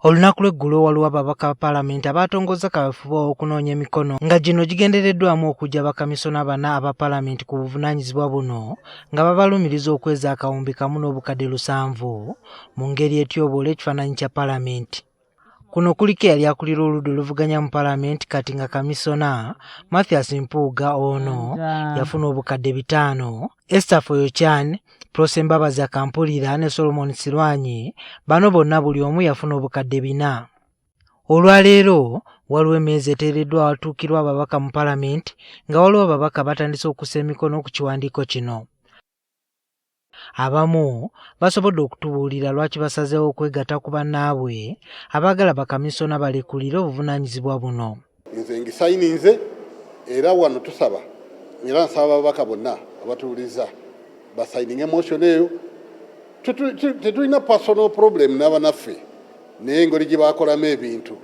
Olunaku lw'eggulo waliwo ababaka ba Paalamenti abatongoza kaweefube w'okunoonya emikono nga gino gigendereddwamu okujja bakamisona bana aba Paalamenti ku buvunaanyizibwa buno nga babalumiriza okweza akawumbi kamu n'obukadde 700 mu ngeri etyobola ekifaananyi kya Paalamenti. Kuno kuliko eyali akulira oludda oluvuganya mu Paalamenti kati nga kamisona Mathias Mpuuga ono yafuna obukadde 5, Esther Foyochan, Prose Mbabazi Akampulira ne Solomon Sirwanyi bano bonna buli omu yafuna obukadde 4. Olwaleero waliwo emmeeza eteereddwa awatuukirwa ababaka mu Paalamenti nga waliwo ababaka batandise okussa emikono ku kiwandiiko kino. Abamu basobodde okutubuulira lwaki basazeewo okwegatta ku bannaabwe abaagala bakamisona balekulire obuvunaanyizibwa buno. Nze ngisayininze era wano tusaba era nsaba ababaka bonna abatuuliza basayininge motion eyo. Tetulina personal problem n'abanaffe naye engeri gye baakolamu ebintu.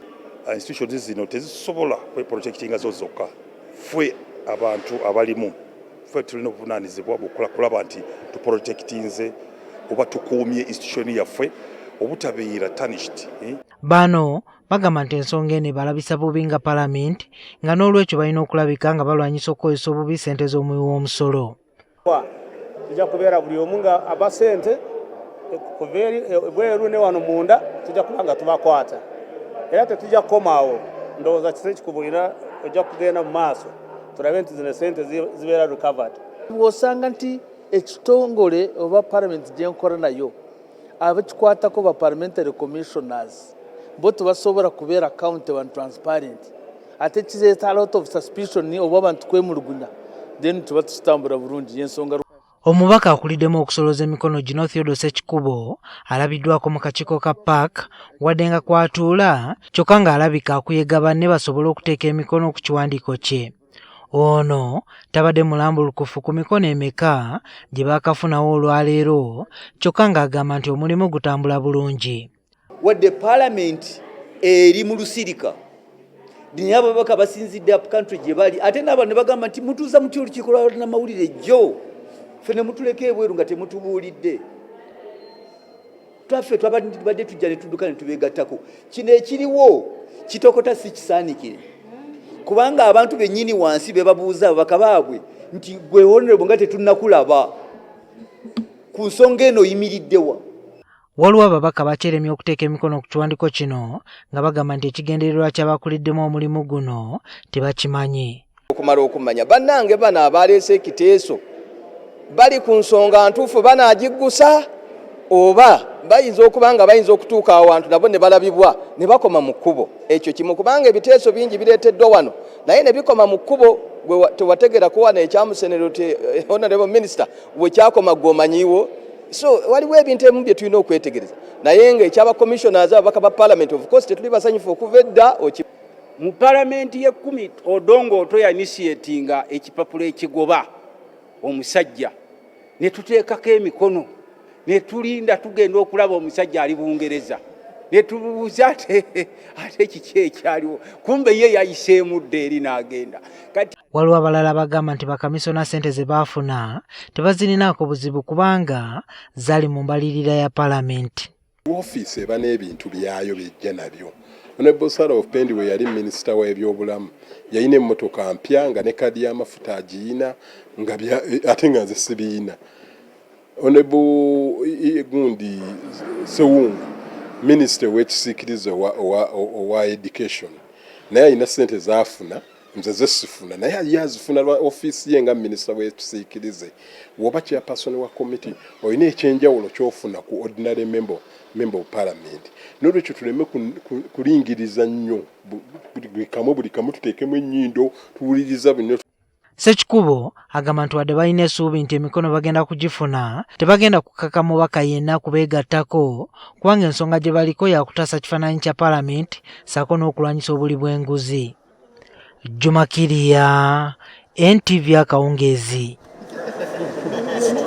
Institutions zino tezisobola kweprojectinga zo zokka. Ffe abantu abalimu ffe tulina obuvunaanyizibwa kulaba nti tuprojectinze oba tukuumye institution yaffe obutabeera tarnished. Bano bagamba nti ensonga eno balabisa bubi nga Paalamenti nga n'olwekyo balina okulabika nga balwanyisa okukozesa obubi ssente z'omuwi w'omusolo. Tujja kubeera buli omu nga aba ssente bweru ne wano munda tujja kuba nga tubakwata era tetujja kukomaawo. Ndowooza kise kikubulira ojja kugenda mu maaso tulabe nti zino ssente zibeera recovered. Bw'osanga nti ekitongole oba Paalamenti gye nkola nayo abakikwatako ba parliamentary commissioners bo tebasobola kubeera accountable and transparent ate kireeta a lot of suspicion oba abantu kwemulugunya then tuba tutambula bulungi y'ensonga. Omubaka akuliddemu okusoloza emikono gino Theodore Ssekikubo alabiddwako mu kakiiko ka PAC wadde nga kwatuula kyokka ng'alabika akuyega banne basobole okuteeka emikono ku kiwandiiko kye. Ono tabadde mulambulukufu ku mikono emeka gye baakafunawo olwaleero kyokka ng'agamba nti omulimu gutambula bulungi. Wadde Paalamenti eri mu lusirika naye ababaka basinzidde up country gye bali ate n'abo ne bagamba nti mutuuza muti olukiiko lw'amawulire jjo ffe ne mutuleka ebweru nga temutubuulidde. Twaffe twabadde tujja ne tudduka ne tubeegattako. Kino ekiriwo kitokota si kisaanikire kubanga abantu bennyini wansi be babuuza ababaka baabwe nti gwe honorable nga tetunnakulaba ku nsonga eno oyimiriddewa. Waliwo ababaka bakyeremye okuteeka emikono ku kiwandiiko kino nga bagamba nti ekigendererwa ky'abakuliddemu omulimu guno tebakimanyi. Okumala okumanya bannange bano abaleese ekiteeso bali ku nsonga ntuufu banaagiggusa oba bayinza okuba nga bayinza okutuuka awantu nabo ne balabibwa ne bakoma mu kkubo. Ekyo kimu kubanga ebiteeso bingi bireeteddwa wano naye ne bikoma mu kkubo tewategera ku wano ekyamusenero honorable minister bwe kyakoma gwomanyiwo. So waliwo ebintu ebimu bye tulina okwetegereza naye nga ekyaba commissioners ababaka ba Parliament of course tetuli basanyufu okuva edda. Mu Paalamenti ye-10 Odongo otoya initiatinga ekipapulo ekigoba omusajja ne tuteekako emikono ne tulinda tugenda okulaba omusajja ali Bungereza ne tubuuza ate kiki ekyaliwo kumbe ye yayiseemu dda eri n'agenda. Waliwo abalala bagamba nti bakamisona ssente ze baafuna tebazirinaako buzibu kubanga zali mu mbalirira ya Paalamenti. Ofiisi eba n'ebintu byayo bijja nabyo. Honorable Sarah of Pendi we yali minisita w'ebyobulamu yalina emmotoka mpya nga ne kadi y'amafuta agiyina ate nga nze sibiina. Honorable gundi Sewungu minisita w'ekisiikirize owa education naye alina ssente zaafuna nze zesifuna naye ali azifuna lwa ofiisi ye nga minisita w'ekisiikirize. Woba chairperson wa committee olina ekyenjawulo ky'ofuna ku ordinary member of Parliament. N'olwekyo tuleme kulingiriza nnyo buli kamu tuteekemu ennyindo tuwuliriza bino. Ssekikubo agamba nti wadde balina essuubi nti emikono bagenda kugifuna tebagenda kukaka mubaka yenna kubeegattako kubanga ensonga gye baliko yakutaasa kifaananyi kya Paalamenti ssaako n'okulwanyisa obuli bw'enguzi. Juma Kiriya, NTV Akawungeezi.